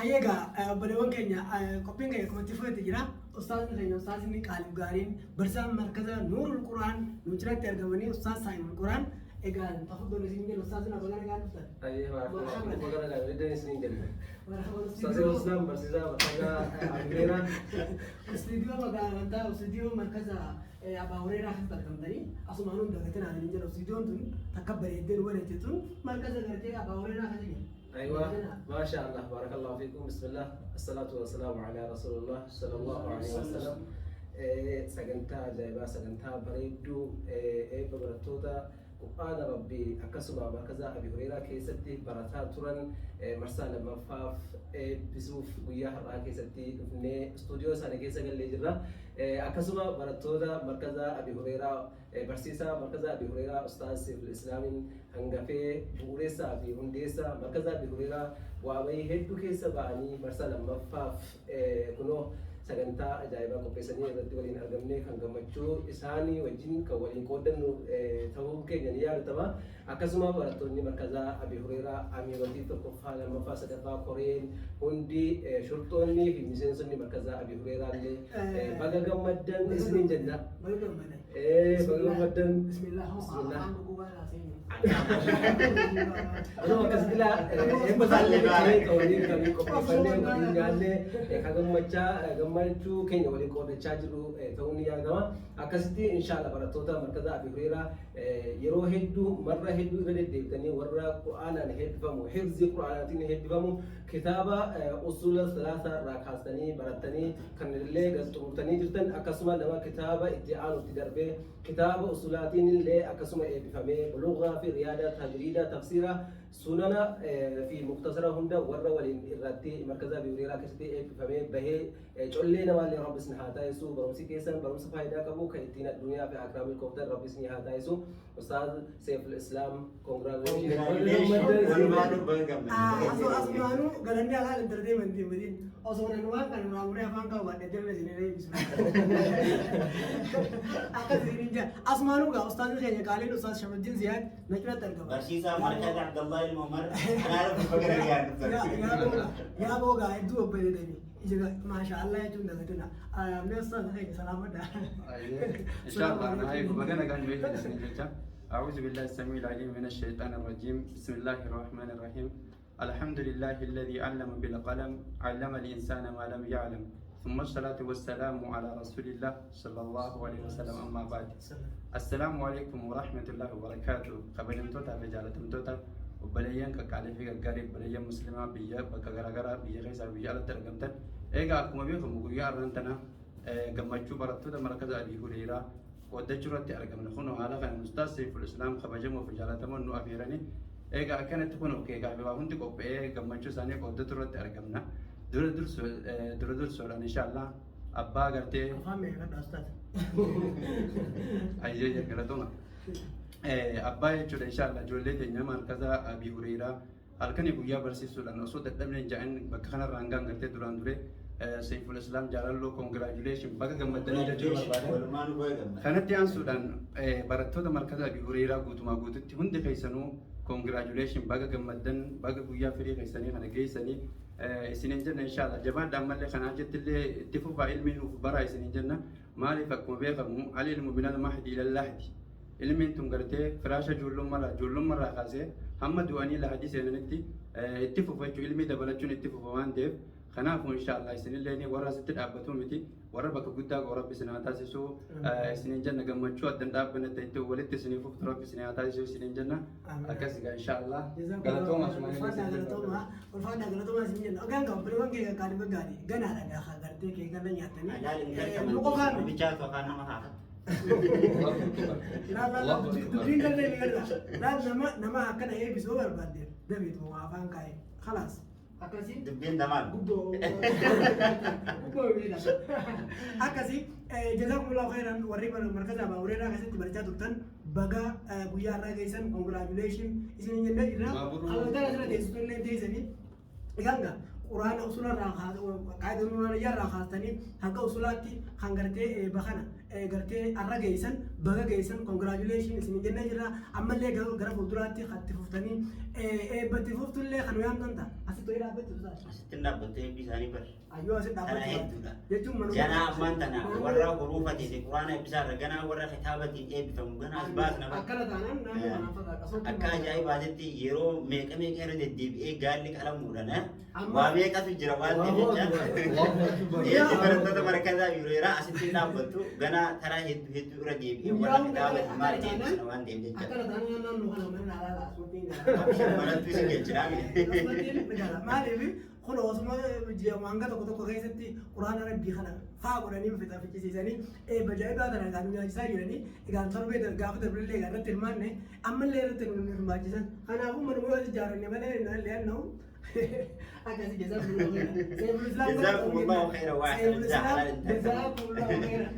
هيجا بدون كينيا كوبين كينيا كم تفوت تجرا أستاذ كينيا أستاذ إني قالب قارين برسام مركز نور القرآن نجرا ترجمني أستاذ سايم القرآن إيجان تفضل نسيني أستاذنا بقولنا قال أستاذ أيوة بقولنا قال بدنا نسيني جدا مرحبا أستاذ الإسلام برسيزا مركز عميرة استديو مقام أنت استديو مركز أبا هريرة حسب ترجمتني أسمعون دعوتنا على نيجر استديو تون تكبر يدين ولا تون مركز غيرتي أبا هريرة حسب أيوة ما شاء الله بارك الله فيكم بسم الله الصلاة والسلام على رسول الله صلى الله عليه وسلم سجنتا جايبا سجنتا بريدو ببرتوتا قرآن ربي أكسبا مركز أبي هريرة كيستي برتا تورن مرسال مفاف بسوف وياه رأى كيستي في استوديو سنة كيسة اللي جرا أكسبا برتوتا مركز أبي هريرة برسيسا مركز أبي هريرة أستاذ سيف الإسلام هنغفي بوريسا أبي هنديسا مركز أبي هريرة وأبي هدو كيسة باني مرسال مفاف كنو sagantaa ajaa'ibaa qopheessanii irratti waliin argamne kan gammachuu isaanii wajjin kan waliin qoodannu ta'uu keenya ni yaadatama. Akkasuma barattoonni markazaa Abi Hurayraa amiirotii tokkoffaa lammaffaa sadaffaa koreen hundi shurxoonnii fi miseensonni markazaa Abi Hurayraa illee baga gammaddan isiniin jenna. Baga gammaddan. Bismillah. Ano kasila embasalle kare kawaliin kan qopheeffannee waliin nyaanne kagammachaa gammachuu keenya waliin qoodachaa jiru ta'uu ni yaadama. Akkasitti inshallah barattoota markazaa Abi Hurayraa yeroo hedduu marra hedduu irra deddeebitanii warra Qur'aanaan heebbifamu hifzii Qur'aanaatiin heebbifamu kitaaba usula salaasa irraa kaastanii baratanii kan illee gaazexuurtanii jirtan akkasuma nama kitaaba itti aanutti darbee kitaaba usulaatiin illee akkasuma eebbifamee bulughaa fi riyaada tajriida tafsiira sunana fi muktasara hunda warra waliin irratti markazaa Abi Hurayraa keessatti eebbifamee bahee collee namaallee rabbisni haa taasisu barumsi keessan barumsa faayidaa qabu kan ittiin addunyaa fi akramil kooftan rabbisni haa taasisu ustaaz Seif al-Islam asmaanu galanni alaa entertainment waliin osoo nan waan kan raamuree afaan qabu baadhee jirre siniree akkasiin jaa asmaanu gaa ustaaz keenya qaaliin ustaaz Shamaddin Ziyaad naqirratti argama barsiisaa markaz Abdallah Ilmomar anaara bakka yaa boogaa hedduu obboleetanii ما شاء الله يجون دغتنا من استاذ خير سلام ده ان شاء الله انا هاي بقنا قاعد نقول اعوذ بالله السميع العليم من الشيطان الرجيم بسم الله الرحمن الرحيم الحمد لله الذي علم بالقلم علم الانسان ما لم يعلم ثم الصلاة والسلام على رسول الله صلى الله عليه وسلم اما بعد السلام عليكم ورحمة الله وبركاته قبل توتا رجالة توتا وبليان كقالي في القريب بليان مسلمة بيا بكغرغرا بيا غيسا بيا على ترجمتن ايغا اكما بيكم غيا رنتنا غمچو برتو ده مركز ابي هريره ودجرت ارغمن خنو على كان استاذ سيف الاسلام خبجم وفجالتم نو افيرني ايغا كانت تكون اوكي غا هونتي كوبي غمچو ساني ودجرت ارغمنا دور سولان ان شاء الله ابا غرتي فهمي هذا استاذ ايي غلطوما أبا يجول إن شاء الله جولة دنيا مركز أبي هريرة هلكني بويا برسيسو لأنه صوت الدم جاءن بكخنا رانغان قرتي دوران دوري سيف الإسلام جلال له congratulation بقى كم مدني جدول مرباده خانت يان سودان برتو ده مركز أبي هريرة قوتو ما قوتو تهون ده كيسانو congratulation بقى كم مدن بقى بويا فري كيساني خنا كيساني سنين جنة إن شاء الله جبان دامل لي خنا جت اللي اتفقوا علمي وبرا سنين جنة ما لي فكم بيخم علي المبنى ما حد إلى الله ilmin tun garte firasha jullum mara kaze hamma duani la hadis enanti ittifufa ju ilmi dabalachun ittifufa wan dev khanafu inshallah isinilleni wara sitti dabbatu miti wara baka gudda go rabbi sina tasisu isinin janna gammachu addan dabbana taytu walitti sinifu rabbi sina tasisu isinin janna akasiga inshallah galatoma sumani galatoma sinin ogan ga bari wange ga kadi bagari gana daga khagarte ke ganan yatani ko kan bicha to kana ma لا تدرين قال لي لا نما كان هي بيسوي البادر ده بيتو عفان كاي خلاص أكاسي دبين دمار بودو بيدا أكاسي جزاكم الله خيرا وريبا المركز أبا ورينا كاسي تبرجات تبتن بقى بويا راجيسن congratulation إذن ينجد جرا خلوا ترى ترى تيسون لين تيسني إيجانا قرآن أصولنا راخات قاعد نقول يا راخاتني هكا أصولاتي خنقرتي بخنا gartee arra geessan baga geessan congratulation isin jennee jirra ammallee gara fuulduraatti hatti fuftanii eebbatti fuftullee kan yaamtan ta'a asitti ho'i dhaabbatti tusaa asitti dhaabbattee eebbi isaanii bar ayyoo asitti kana dhaabbatti hedduudha jechuun manuma janaa ammaan tana warra huruufatee fi quraana eebbisaarra ganaa warra kitaabatiin eebbifamu ganaa as baasna bar akkana taanaan naannoo kanaan fakkaata akka ajaa'ibaatitti yeroo meeqa meeqa irra deddeebi'ee gaalli qalamuudhaan waa meeqatu jira waan jecha barattoota markazaa yuureeraa asitti dhaabbattu ganaa taraa hedduu irra deebi'ee warra kitaaba maal eebbisna waan ta'eef jecha akkana taanaan naannoo kana mana alaala asumatti manattu isin geejjiraami maaliif kun osuma hanga tokko keessatti quraana rabbii kana faa godhanii ficcisiisanii bajaa'ibaa kana kan nyaachisaa jiranii egaan torbee gaafa darbillee irratti hirmaanne ammallee irratti nu hirmaachisan kanaafuu manuma yoo ijaaranne malee nallee anna'u akkasi jazakumullahu khayra waa jazakumullahu khayra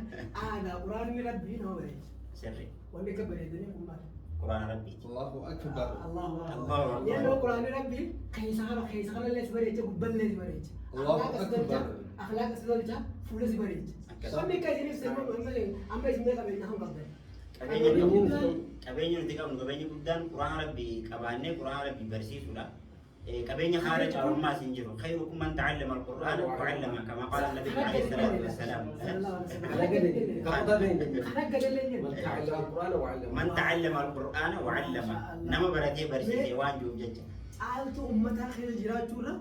aadaa quraanni rabbii nama bareecha sirri wanni akka bareedanii kun maali quraana rabbiiti Allahu akbar. Allahu Allahu akbar. Yeroo quraanni rabbii keessa kana illee si bareecha gubballee si bareecha Allahu akbar. akhlaaqa si tolcha fuula si bareecha wanni akka isiniif sirna amma isinii qabeenya kan qabdan qabeenya nuti qabnu qabeenya guddaan quraana rabbii qabaannee quraana rabbii barsiisuudha qabeenya haala caalummaa siin jiru khayrukum man ta'allama al-qur'ana wa 'allama kama qala an-nabi alayhi salatu wassalam man ta'allama al-qur'ana wa 'allama nama baratee barsiise waan jiruuf jecha caaltu ummataa keessa jiraachuurra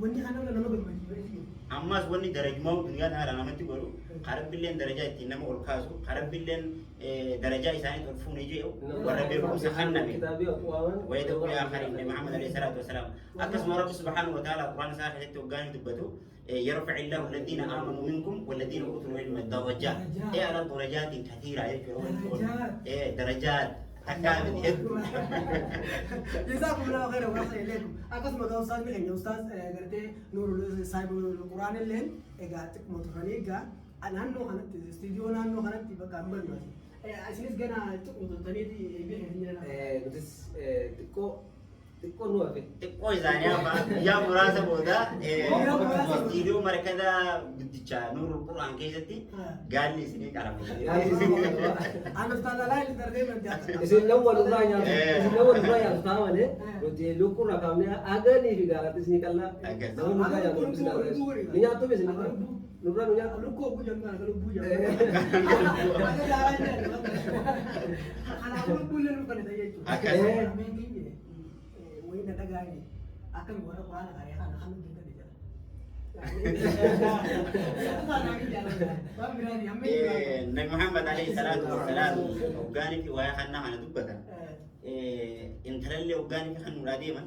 wanni kana nama gammachiisa ammas wanni darajmaa duniyaa haala namatti godhu qarabbiilleen darajaa ittiin nama ol kaasu qarabbiilleen darajaa isaanii ol fuune jee warra beekumsa hanname ويدعو لآخرين محمد عليه الصلاة والسلام أقسم رب سبحانه وتعالى القرآن ساخر التوقان دبته يرفع الله الذين آمنوا منكم والذين أوتوا العلم درجات على درجات كثيرة درجات أكامل جزاكم الله خيرا وأحسن إليكم أقسم الله أستاذ مين أستاذ قلت نور صاحب القرآن اللين قالت متخني قال أنا هنو خنت استديو هنو خنت بقى أمبر ماشي أسيس جنا متخني دي nutis xiqqoo nu hafe xiqqoo isaanii amma yaa muraasa booda istiidiyoo markada guddicha nuurul qur'aan keessatti gaalli isinii qarame. أنا أستاذ لا اللي ترجمة isin nawwal irraa nyaatu ta'a malee nuti lukkuu irraa kaafnee aganii fi gaalatti isinii qallaa nama nurraa nyaatu ni nyaattu isin nurraa nu nyaatu لوكو بوجا كان لوكو بوجا أنا أقول بوجا لوكو كان تيجي وين تجاني أكمل ورا قرانا كاري أنا خلنا جدا نجار Nabi Muhammad alaihi salatu wassalam ugaani fi waya kanna kana dubbata intalallee ugaani fi kan nuraa deeman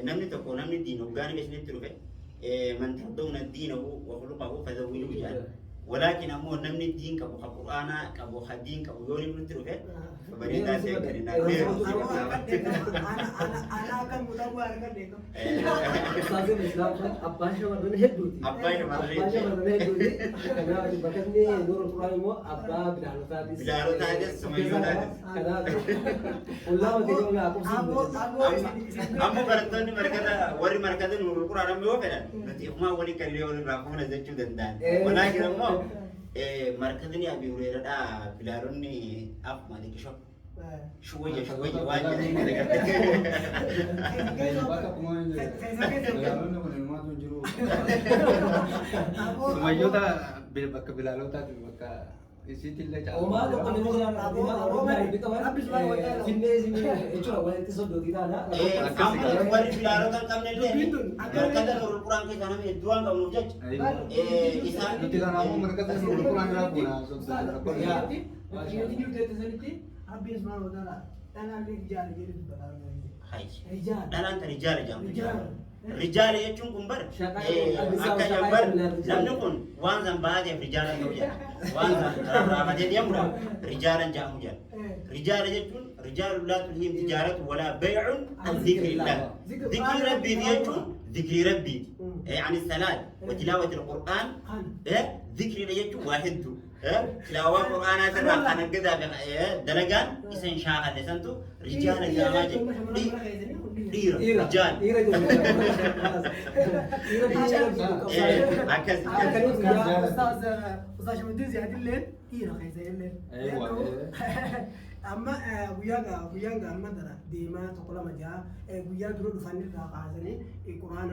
namni tokko namni diin ugaani fi isinitti dhufe man tardawna diinahu wa khuluqahu fazawwijuhu jedhan ولكن أمو نمني الدين كبو القرآن كبو الدين كبو يوني من تروفه فبريدا سيكرنا أنا كم مدور كده أستاذ الإسلام أباشا مدن هدوتي أباشا مدن هدوتي أنا بكتني نور القرآن مو أبا بلالوتاتي بلالوتاتي سميوتاتي كذا والله ما تقول لا أمو برتوني مركزة وري مركزة نور القرآن مو فعلا نتيجة ولي كليه ولي راكونا زوجو دندان ولكن أمو مركزني أبي هريرة بلالوني أب مالك شو شوية واجد Sumayyota bakka bilaalootaati bakka isiitillee Omaa tokko ni jira Omaa finnee jechuudha walitti soddootii taana. Amma warri bilaalota hin qabnellee markaza nurul quraan keessaa namni hedduu waan qabnuuf jecha isaan nuti kanaafuu markaza nurul quraan irraa buuna ربي سبحانه وتعالى أنا رجال جريت بدار رجال dhalaan ta rijaala jedhamu rijaala jechuun kun bar akka jambar namni kun waan zambaateef rijaala ta'u jedha waan rarraafatee deemudha rijaalan jedhamu jedha rijaala jechuun rijaalun laa tulhiihim tijaaratu walaa bay'un an dhikrillah dhikri rabbiiti jechuun dhikri rabbiiti يعني الصلاة وتلاوة القرآن ذكر يجوا واحد تلاوة القرآن هذا أنا كذا دلقان إنسان شاعر لسنتو رجال الجامعة رجال أستاذ شمدين زياد الليل إيه رخيص الليل أيوة. أما وياga أما ترى ديما تقول ما جاء ويا درود فني كعازني القرآن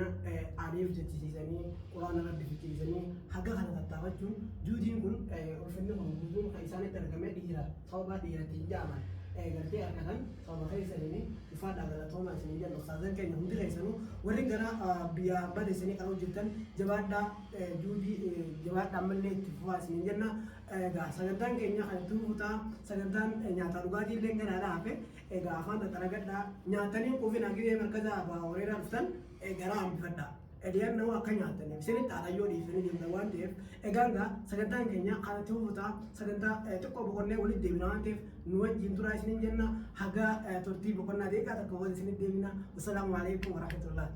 عارف جتيزني القرآن رد جتيزني حاجة خلنا تتابعون جودين كن الفن موجودون كإنسان ترجمة ديرا صوبا ديرا تيجاما قلت أكثر صوبا خيسني يفاد على توما سنين جل أستاذن كي يهودي خيسنو ورجعنا بيا بعد سنين كانوا جدا جواد جودي جواد عملنا تفوا سنين جلنا sagantaan keenya kan tuuta sagantaan nyaata dhugaatii illee gara dhaabe afaan tataragadha nyaatanii quufin hagee markaza baaworeera dhuftan gara hambifadha ediyaan nama akka nyaatan isinitti aadayyoo dhiifanii deemna waan ta'eef egaanga sagantaan keenya kan tuuta sagantaa xiqqoo boqonnee walitti deebina waan ta'eef nu wajjin turaa isinin jenna haga turtii boqonnaa deeqaa takka walitti isinitti deebina. Wassalaamu alaikum warahmatullahi.